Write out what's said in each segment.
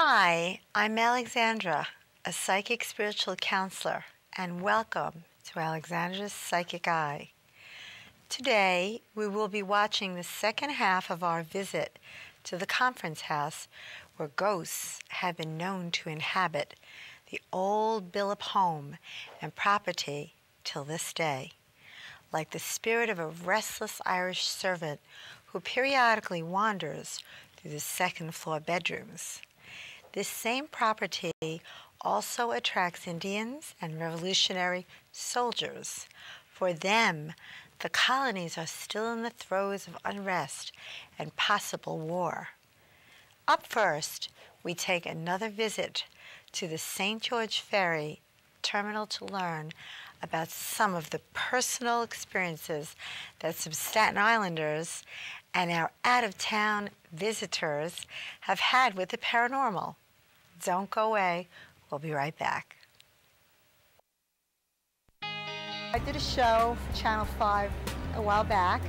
Hi, I'm Alexandra, a psychic spiritual counselor, and welcome to Alexandra's Psychic Eye. Today, we will be watching the second half of our visit to the conference house where ghosts have been known to inhabit the old Billop home and property till this day, like the spirit of a restless Irish servant who periodically wanders through the second-floor bedrooms. This same property also attracts Indians and Revolutionary soldiers. For them, the colonies are still in the throes of unrest and possible war. Up first, we take another visit to the St. George Ferry terminal to learn about some of the personal experiences that some Staten Islanders and our out-of-town visitors have had with the paranormal. Don't go away. We'll be right back. I did a show for Channel 5 a while back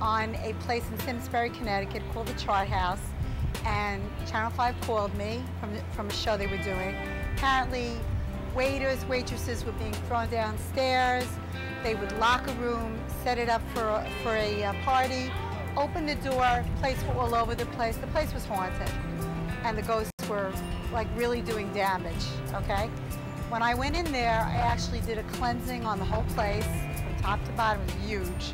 on a place in Simsbury, Connecticut called the Chart House, and Channel 5 called me from a show they were doing. Apparently, waitresses were being thrown downstairs. They would lock a room, set it up for a party, open the door, plates were all over the place. The place was haunted, and the ghosts were like really doing damage, okay? When I went in there, I actually did a cleansing on the whole place, from top to bottom. It was huge.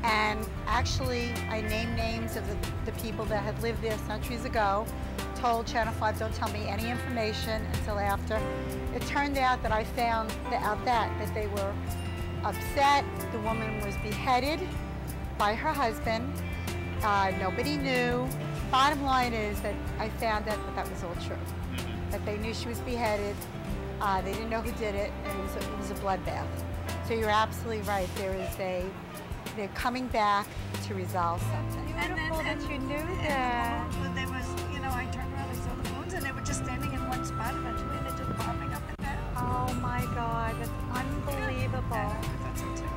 And actually, I named names of the people that had lived there centuries ago, told Channel 5, don't tell me any information until after. It turned out that I found out that they were upset. The woman was beheaded by her husband. Nobody knew. Bottom line is that I found out that was all true. That they knew she was beheaded. They didn't know who did it, and it was a bloodbath. So you're absolutely right. They're coming back to resolve something. Beautiful that you knew that. There was, I turned around, I saw the moons, and they were just standing in one spot. Eventually, they're just popping up and down. Oh my God, that's unbelievable. That's it too.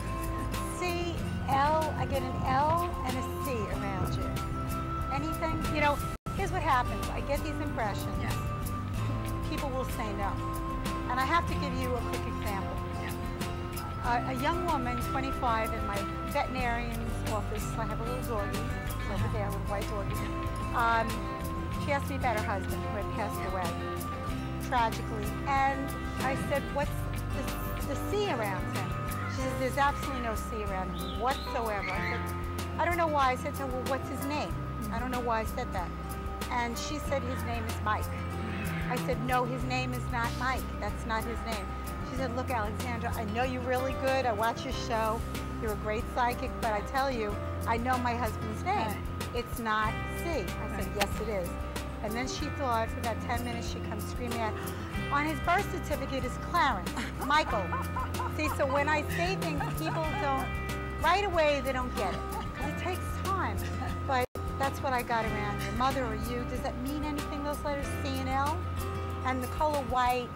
C, L, I get an L and a C around you. Anything? Here's what happens. I get these impressions. Yes. People will say no. And I have to give you a quick example. Yeah. A young woman, 25, in my veterinarian's office, I have a little doggie, it's over there, a little white doggie. She asked me about her husband who had passed away, tragically. And I said, what's the C around him? She says, there's absolutely no C around him whatsoever. I said, I don't know why. I said to her, well, what's his name? I don't know why I said that. And she said his name is Mike. I said, no, his name is not Mike. That's not his name. She said, look, Alexandra, I know you're really good. I watch your show. You're a great psychic, but I tell you, I know my husband's name. Right. It's not C. I said, yes, it is. And then she thought, for about 10 minutes, she comes screaming out, on his birth certificate is Clarence, Michael. See, so when I say things, people don't, right away, they don't get it. Because it takes time. But that's what I got around your mother or you. Does that mean anything, those letters C and L? And the color white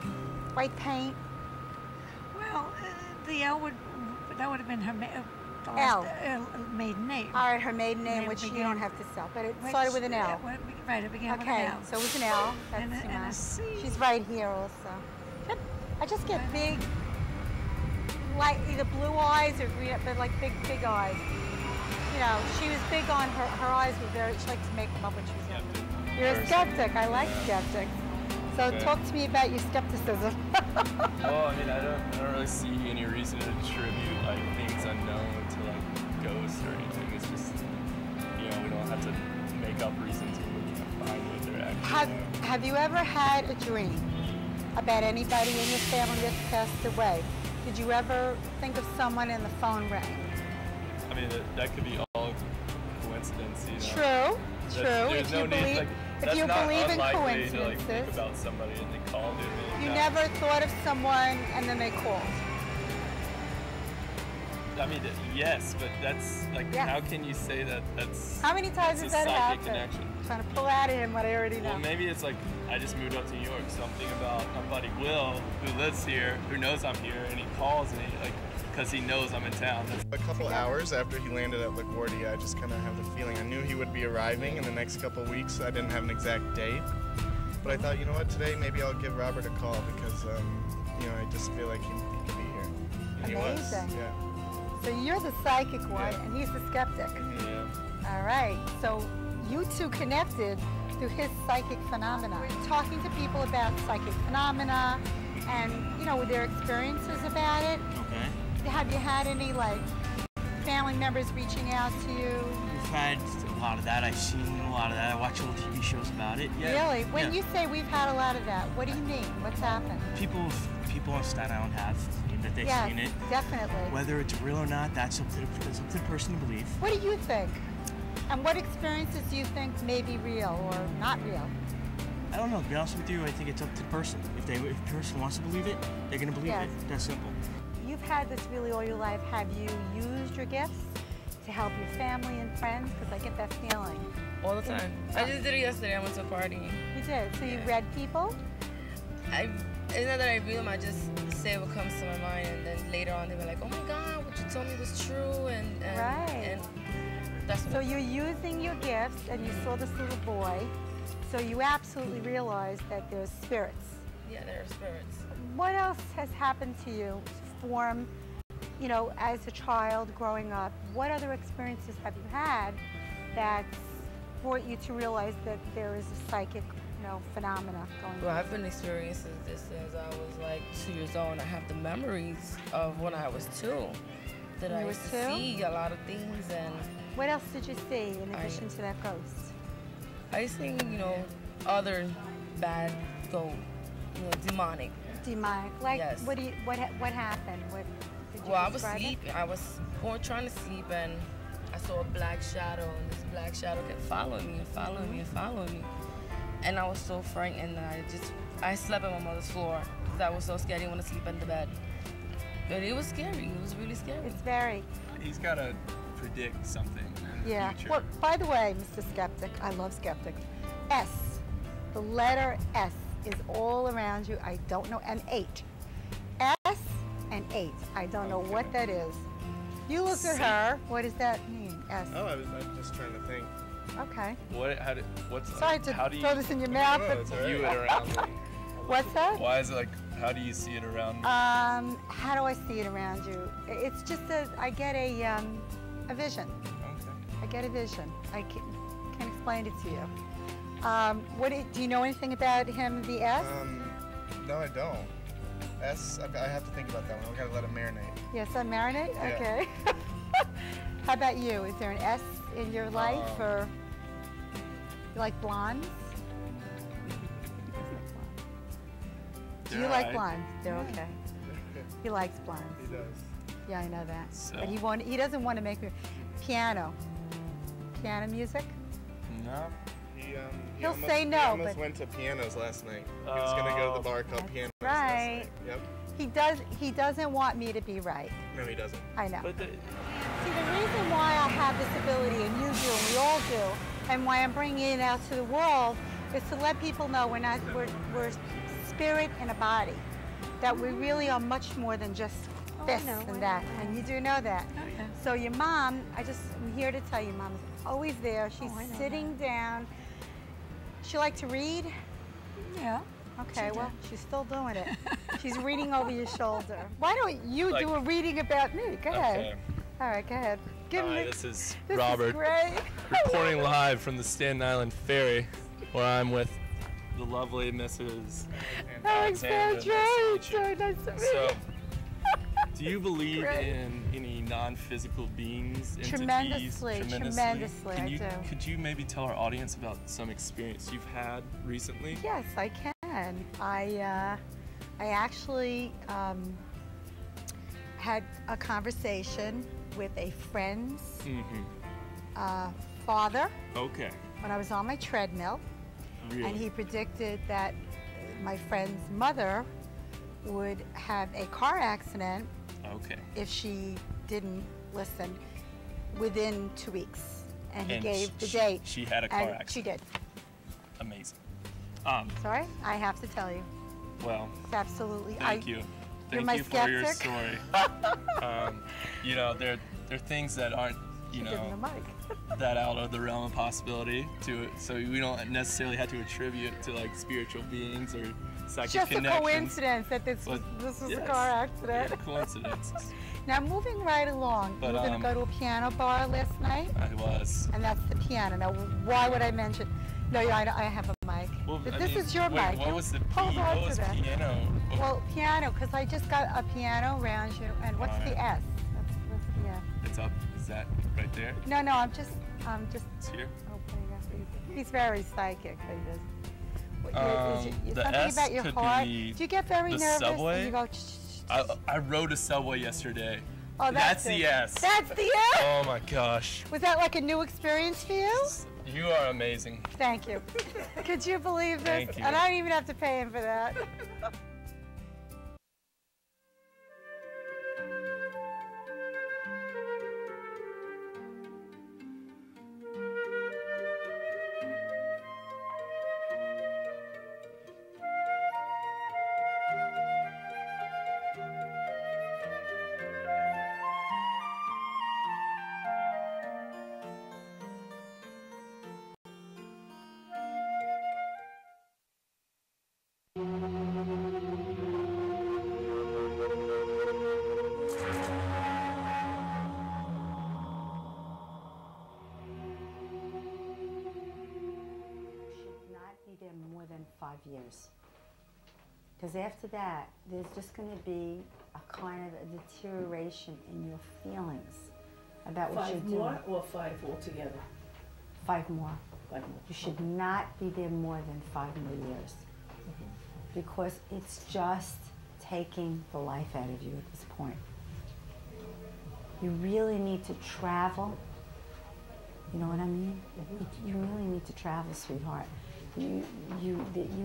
paint? Well, the L that would have been her L. Maiden name. All right, her maiden name, which you don't have to spell, but it started with an L. Right, it began with an L. So it was an L. That's, and a C. She's right here also. I just get big, like either blue eyes or green, but like big eyes. She was big on her eyes were very, she liked to make them up when she was young. You're a skeptic. I like skeptics. So talk to me about your skepticism. Well, I don't really see any reason to attribute like things unknown to like ghosts or anything. It's just, we don't have to make up reasons when we can find what they're actually. Have you ever had a dream about anybody in your family that's passed away? Did you ever think of someone and the phone rang? That could be all coincidence, True. There's no need, if you believe in coincidences. To think about somebody and they called it. You never thought of someone and then they called. Yes, but that's how can you say that that's how many times has that happened? Connection? I'm trying to pull out of him what I already know. Well, maybe it's like I just moved up to New York. Something about my buddy Will, who lives here, who knows I'm here, and he calls me because he knows I'm in town. A couple hours after he landed at LaGuardia, I just kind of have the feeling I knew he would be arriving in the next couple weeks. I didn't have an exact date. But I thought, you know what, today maybe I'll give Robert a call because, you know, I just feel like he could be here. And he was. Amazing. Yeah. So you're the psychic one, Yeah. and he's the skeptic. Yeah. All right. So you two connected through his psychic phenomena. We're talking to people about psychic phenomena and, you know, their experiences about it. Okay. Have you had any, like, family members reaching out to you? We've had a lot of that. I've seen a lot of that. I watch little TV shows about it. Yeah. Really? When Yeah. you say we've had a lot of that, what do you mean? What's happened? People on Staten Island have that they've Yes, seen it. definitely. Whether it's real or not, that's up to the person to believe. What do you think? And what experiences do you think may be real or not real? I don't know. To be honest with you, I think it's up to the person. If the person wants to believe it, they're gonna believe Yes. it. That's simple. You've had this really all your life. Have you used your gifts to help your family and friends? Because I get that feeling. All the time. I just did it yesterday. I went to a party. You did. So you Yeah. read people? It's not that I read them. I just say what comes to my mind, and then later on they were like, "Oh my God, what you told me was true," and Right. and that's So what. you're using your gifts, and you saw this little boy. So you absolutely realized that there's spirits. Yeah, there are spirits. What else has happened to you to form, you know, as a child growing up? What other experiences have you had that brought you to realize that there is a psychic, you know, phenomena going Well, on? I've been experiencing this since I was like 2 years old. And I have the memories of when I was 2. That When I you used were to 2? see a lot of things, and What else did you see in addition to that ghost? I seen, you know, other bad, demonic. Demonic. Like, Yes. what happened? What did you Well, I was describe it? sleeping. I was trying to sleep, and I saw a black shadow, and this black shadow kept following me and following me and following me. And I was so frightened, and I slept on my mother's floor because I was so scared. I didn't want to sleep in the bed. But it was scary. It was really scary. It's very, He's got to predict something in the yeah. future. Well, by the way, Mr. Skeptic, I love skeptics. S, the letter S is all around you. I don't know, and 8. S and 8. I don't know what that is. You look at her. What does that mean? S. Oh, I'm just trying to think. Okay. What's Sorry to how do you throw this in your mouth, No, but it's all view right. it around me? what's that? Why is it like, how do you see it around me? How do I see it around you? It's just I get a vision. Okay. I get a vision. I can explain it to you. Do you know anything about him, the S? No, I don't. S, I have to think about that one. We gotta let it marinate. Yes, I marinate? Yeah. Okay. How about you? Is there an S in your life, or you like blondes? Do you They're like alright. blondes? They're okay. He likes blondes. He does. Yeah, I know that. So- But he doesn't want to make me piano music. No. He'll almost, say no, He almost but- went to pianos last night. He was gonna go to the bar called That's Pianos right. last night. Yep. He doesn't want me to be right. No, he doesn't. I know. But See, the reason why I have this ability, and you do, and we all do, and why I'm bringing it out to the world, is to let people know we're spirit in a body, that we really are much more than just this and that, and you do know that. So your mom, I'm here to tell you, Mom's always there. She's sitting down. She like to read? Yeah. Okay, well, she's still doing it. She's reading over your shoulder. Why don't you Like- do a reading about me? Go ahead. Okay. All right, go ahead. Give Hi, me. this is This Robert is great. reporting live from the Staten Island Ferry, where I'm with the lovely Mrs. Alexandra, Nice it's to meet so you. nice to meet So, you. do you believe Great. in any non-physical beings, entities? Tremendously, tremendously, Can I you, do. Could you maybe tell our audience about some experience you've had recently? Yes, I can. I actually had a conversation with a friend's Mm-hmm. father Okay. when I was on my treadmill, Really? and he predicted that my friend's mother would have a car accident Okay. if she didn't listen within 2 weeks. And he And gave the she- date. she had a car and accident. She did. Amazing. Sorry, I have to tell you. Well, It's absolutely. thank you. You're Thank my you for your skeptic. story. You know, there are things that aren't you Give him know, the mic. that out of the realm of possibility to it, so we don't necessarily have to attribute to like spiritual beings or psychic Just connections. a coincidence that this was Yes. a car accident. Yeah, coincidences. Now moving right along, But, you were going to go to a piano bar last night, I was. and that's the piano. Now, why would I mention? No, I have a mic. Well, This is your wait, mic. What was the Hold on what to was that. piano? Well, piano, because I just got a piano around you, and what's the S? That's yeah. It's up. Is that right there? No, I'm just. It's here. Opening up. He's very psychic. He is. You're the something S about your could heart. be Do you get very the nervous? subway. And you go. I rode a subway yesterday. Oh, that's it. the S. That's the S. Oh my gosh. Was that like a new experience for you? You are amazing. Thank you. Could you believe this? Thank you. And I don't even have to pay him for that. There more than 5 years, because after that there's just going to be a kind of a deterioration in your feelings about what you're doing. 5 more or 5 altogether? 5 more. 5 more. You should not be there more than 5 more years, because it's just taking the life out of you at this point. You really need to travel. You know what I mean? You really need to travel, sweetheart. You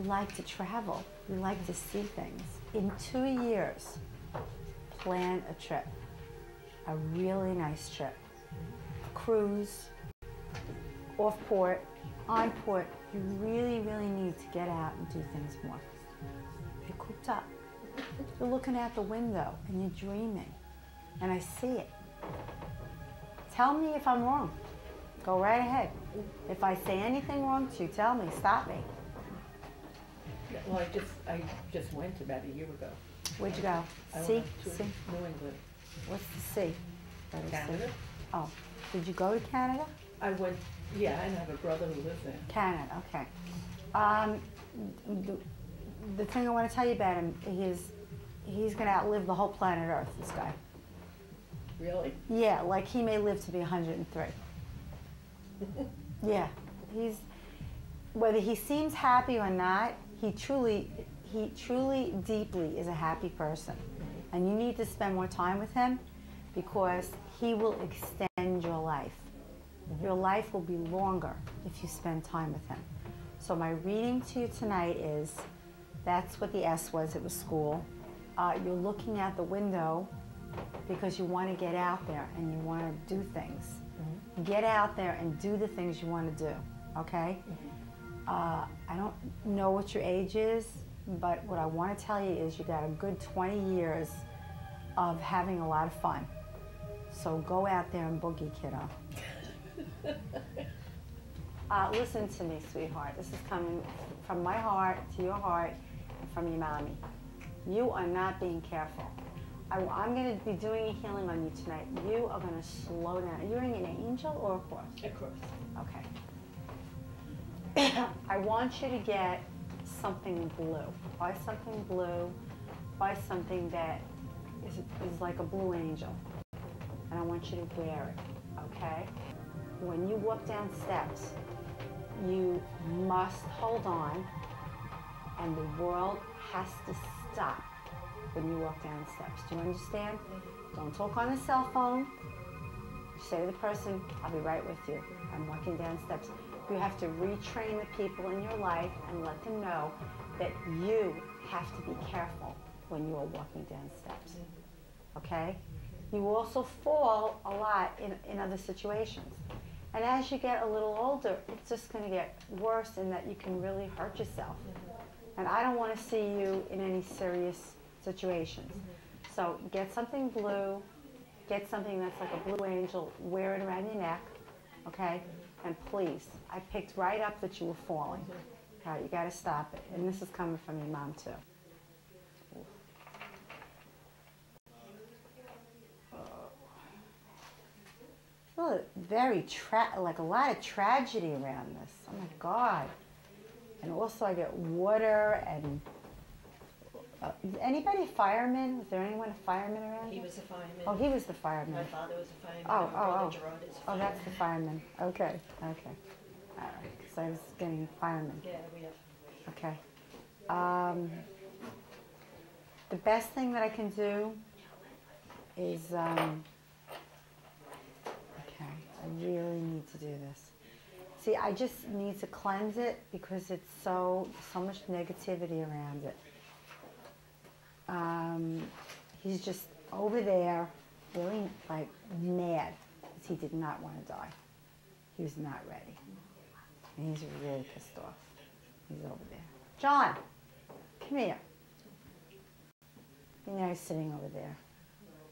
like to travel. You like to see things. In 2 years, plan a trip, a really nice trip. A cruise, off port, on port. You really, really need to get out and do things more. You're cooped up. You're looking out the window and you're dreaming. And I see it. Tell me if I'm wrong. Go right ahead. If I say anything wrong to you, tell me, stop me. Well, I just went about a year ago. Where'd you go? I See? went to See? New England. What's the C? Let us see. Canada? Oh, did you go to Canada? I went, yeah, and I have a brother who lives there. Canada, okay. The thing I want to tell you about him is he's going to outlive the whole planet Earth, this guy. Really? Yeah, like he may live to be 103. Yeah, whether he seems happy or not, he truly deeply is a happy person. And you need to spend more time with him because he will extend your life. Your life will be longer if you spend time with him. So my reading to you tonight is, that's what the S was, it was school. You're looking out the window because you want to get out there and you want to do things. Get out there and do the things you want to do, okay? I don't know what your age is, but what I want to tell you is you got a good 20 years of having a lot of fun. So go out there and boogie, kiddo. Listen to me, sweetheart. This is coming from my heart to your heart and from your mommy. You are not being careful. I'm going to be doing a healing on you tonight. You are going to slow down. Are you wearing an angel or a cross? A cross. Okay. I want you to get something blue. Buy something blue. Buy something that is like a blue angel. And I want you to wear it, okay? When you walk down steps, you must hold on, and the world has to stop when you walk down steps. Do you understand? Don't talk on the cell phone. Say to the person, I'll be right with you. I'm walking down steps. You have to retrain the people in your life and let them know that you have to be careful when you are walking down steps. Okay? You also fall a lot in other situations. And as you get a little older, it's just going to get worse in that you can really hurt yourself. And I don't want to see you in any serious situations. So get something blue, get something that's like a Blue Angel, wear it around your neck, okay? And please, I picked right up that you were falling. All right, you got to stop it. And this is coming from your mom, too. Oh, like a lot of tragedy around this. Oh my God. And also I get water and, is anybody a fireman? Was there anyone a fireman around? He was a fireman. Oh, he was the fireman. My father was a fireman. Oh, My brother Gerard is a Oh, fireman. that's the fireman. Okay, okay. All right, because I was getting fireman. Yeah, we have. Okay. The best thing that I can do is, okay, I really need to do this. See, I just need to cleanse it because it's so much negativity around it. He's just over there, really like mad because he did not want to die. He was not ready. And he's really pissed off. He's over there. John, come here. You know, he's sitting over there.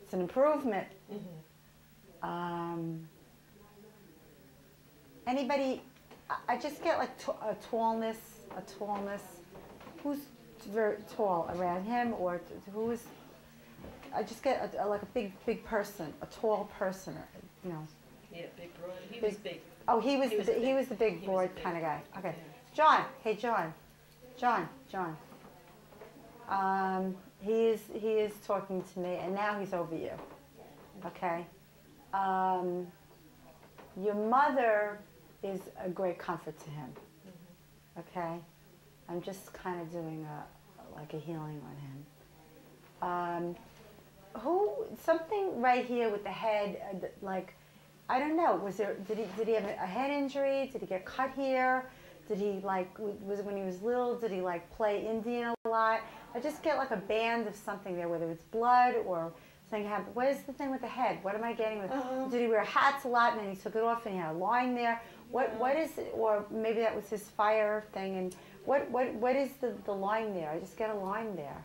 It's an improvement. Anybody, I just get like a tallness. Who's very tall around him, or who is? I just get like a big person, a tall person, you know. Yeah, big broad. He was big. Oh, he was the big broad kind of guy. Okay, John. Hey, John. He is talking to me, and now he's over you. Okay. Your mother is a great comfort to him. Okay. I'm just kind of doing a healing on him. Something right here with the head, like, I don't know, did he have a head injury? Did he get cut here? Did he, like, when he was little, did he, like, play Indian a lot? I just get, like, a band of something there, whether it's blood or something happened. What is the thing with the head? What am I getting with? Did he wear hats a lot and then he took it off and he had a line there? What is it? Or maybe that was his fire thing. And what is the line there? I just get a line there.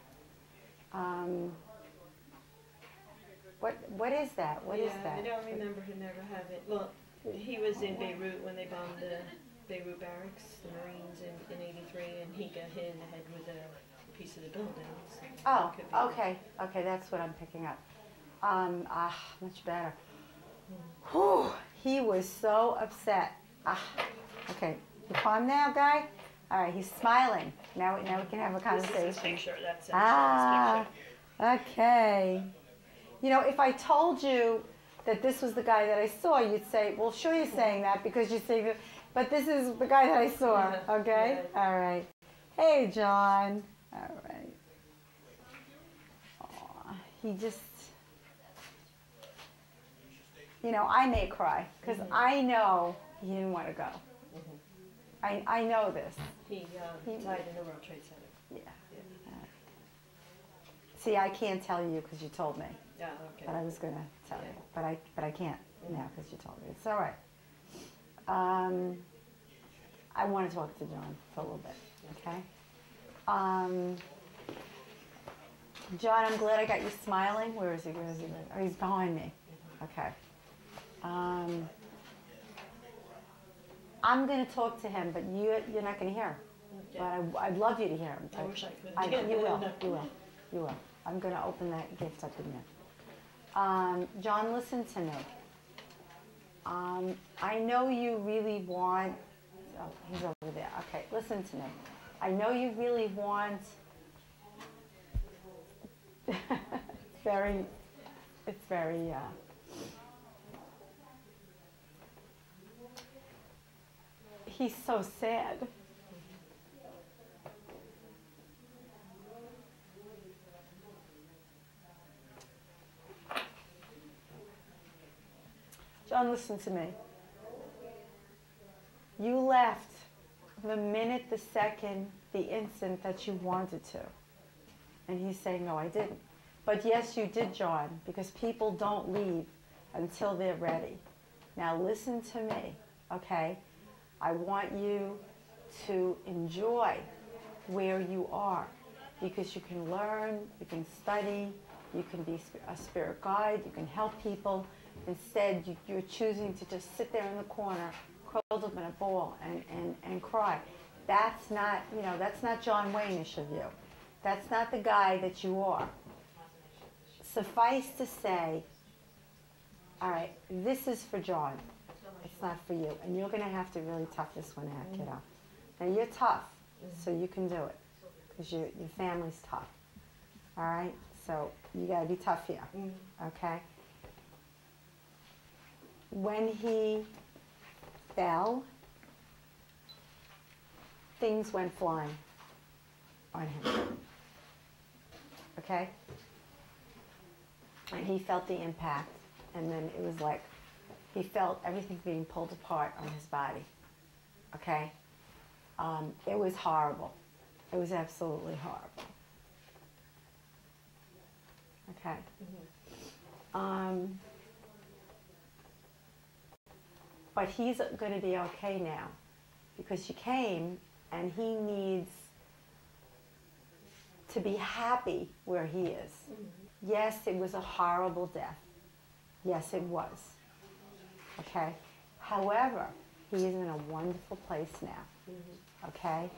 What is that? What is that? I don't remember him ever having. Well, he was in Beirut when they bombed the Beirut barracks, the Marines in '83, and he got hit in the head with a piece of the building. So Oh, okay, that's what I'm picking up. Much better. Whew, he was so upset. Okay, you calm now, guy? All right, he's smiling. Now we can have a conversation. This is his picture. That's his picture. Okay. You know, if I told you that this was the guy that I saw, you'd say, well, sure you're saying that because you're saying that, but this is the guy that I saw, okay? Yeah. All right. Hey, John. All right. Aw, he just, you know, I may cry because I know he didn't want to go. I know this. He died in the World Trade Center. Yeah. See, I can't tell you because you told me. Yeah, okay. But I was going to tell you. But I can't now because you told me. It's all right. I want to talk to John for a little bit, okay? John, I'm glad I got you smiling. Where is he? Oh, he's behind me. Okay. I'm going to talk to him, but you're not going to hear him. Okay. But I'd love you to hear him. I wish I could. You will. I'm going to open that gift up in you. John, listen to me. I know you really want, oh, he's over there. Okay, listen to me. I know you really want, it's very, he's so sad. John, listen to me. You left the minute, the second, the instant that you wanted to. And he's saying, no, I didn't. But yes, you did, John, because people don't leave until they're ready. Now listen to me, okay? I want you to enjoy where you are because you can learn, you can study, You can be a spirit guide. You can help people. Instead, you're choosing to just sit there in the corner, curled up in a ball, and cry. That's not, you know, that's not John Wayne-ish of you. That's not the guy that you are. Suffice to say, all right, this is for John. It's not for you. And you're going to have to really tough this one out, kiddo. Now, you're tough, so you can do it, because your family's tough. All right? So you got to be tough here, okay? When he fell, things went flying on him, okay? And he felt the impact, and then it was like he felt everything being pulled apart on his body, okay? It was horrible. It was absolutely horrible. Okay. But he's going to be okay now, because you came, and he needs to be happy where he is. Yes, it was a horrible death. Yes, it was. Okay? However, he is in a wonderful place now. Okay?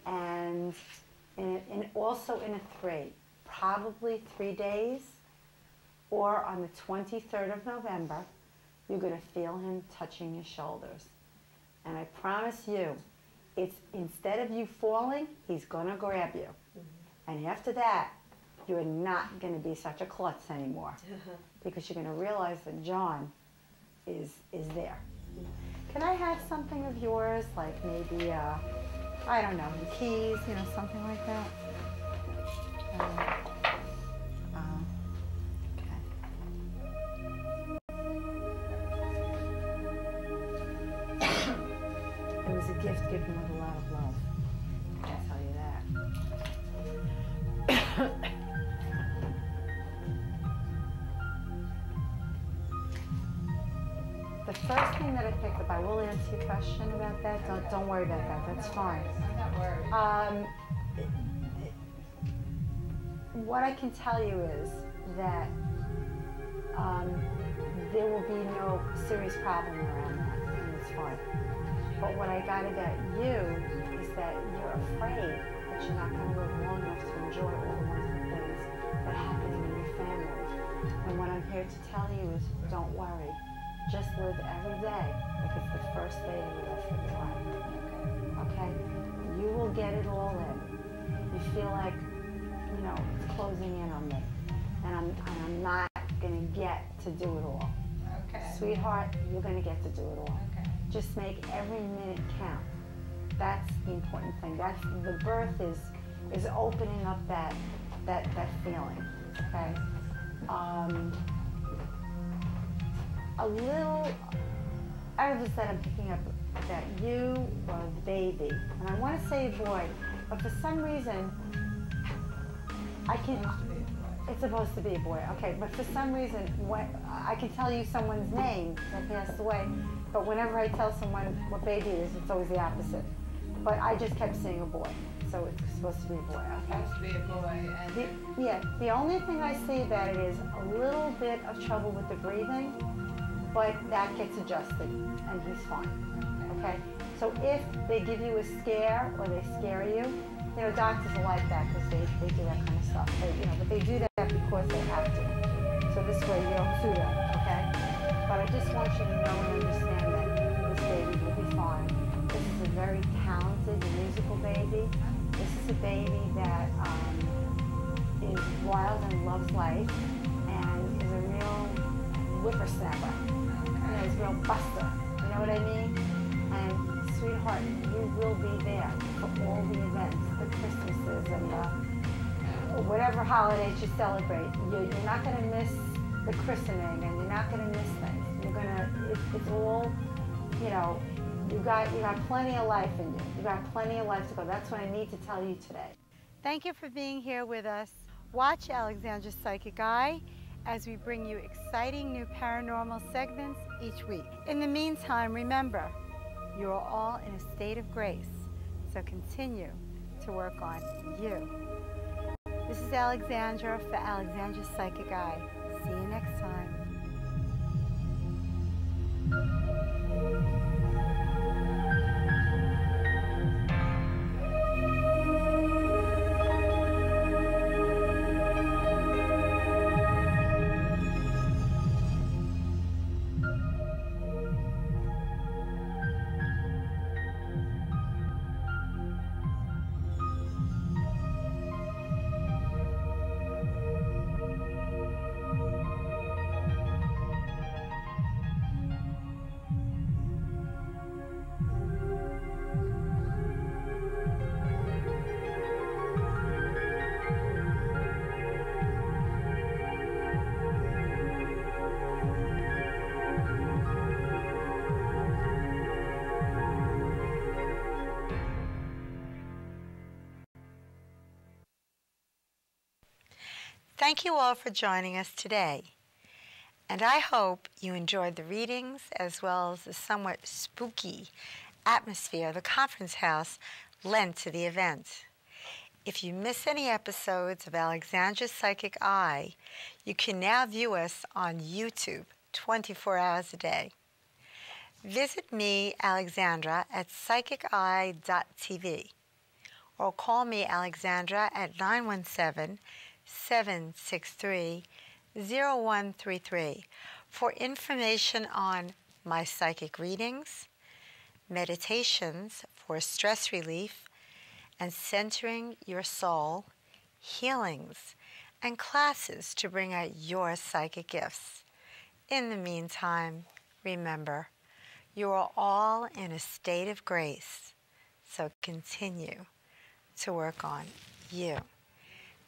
And also in a probably 3 days, or on the 23rd of November, you're going to feel him touching your shoulders. And I promise you, it's instead of you falling, he's going to grab you. And after that, you're not going to be such a klutz anymore, because you're going to realize that John is there. Can I have something of yours, like maybe, I don't know, the keys, you know, something like that? It was a gift given with a lot of love. I'll tell you that. The first thing that I picked up, I will answer your question about that. Don't worry about that. That's fine. I'm not worried. What I can tell you is that there will be no serious problem around that, and it's fine. But what I got about you is that you're afraid that you're not going to live long enough to enjoy all the wonderful things that are happening in your family. And what I'm here to tell you is, don't worry. Just live every day like it's the first day of the rest of your life. Okay? You will get it all in. You feel like, you know, it's closing in on me, and I'm not going to get to do it all. Okay. Sweetheart, you're going to get to do it all. Okay. Just make every minute count. That's the important thing. That's the birth is opening up that feeling. Okay. A little evidence that I'm picking up that you were the baby, and I want to say boy, but for some reason I can. It's supposed to be a boy, okay, but for some reason, I can tell you someone's name that passed away, but whenever I tell someone what baby it is, it's always the opposite. But I just kept seeing a boy, so it's supposed to be a boy, okay? Supposed to be a boy. The only thing I see about it is a little bit of trouble with the breathing, but that gets adjusted, and he's fine, okay? So if they give you a scare, or they scare you, you know, doctors are like that because they do that kind of stuff. But they do that because they have to. So this way you don't do that, okay? But I just want you to know and understand that this baby will be fine. This is a very talented musical baby. This is a baby that is wild and loves life, and is a real whippersnapper. You know, he's a real buster. You know what I mean? And sweetheart, you will be there for all the events, the Christmases and whatever holidays you celebrate. You're not going to miss the christening, and you're not going to miss things. You're going to, it's all, you know, you got plenty of life in you. You got plenty of life to go. That's what I need to tell you today. Thank you for being here with us. Watch Alexandra's Psychic Eye as we bring you exciting new paranormal segments each week. In the meantime, remember, you are all in a state of grace, so continue to work on you. This is is Alexandra for Alexandra's Psychic Eye. See you next time. Thank you all for joining us today, and I hope you enjoyed the readings as well as the somewhat spooky atmosphere the conference house lent to the event. If you miss any episodes of Alexandra's Psychic Eye, you can now view us on YouTube 24 hours a day. Visit me, Alexandra, at psychiceye.tv or call me, Alexandra, at 917-763-0133 for information on my psychic readings, meditations for stress relief and centering your soul, healings, and classes to bring out your psychic gifts. In the meantime, remember, you are all in a state of grace, so continue to work on you.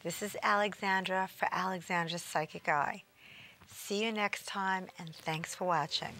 This is Alexandra for Alexandra's Psychic Eye. See you next time, and thanks for watching.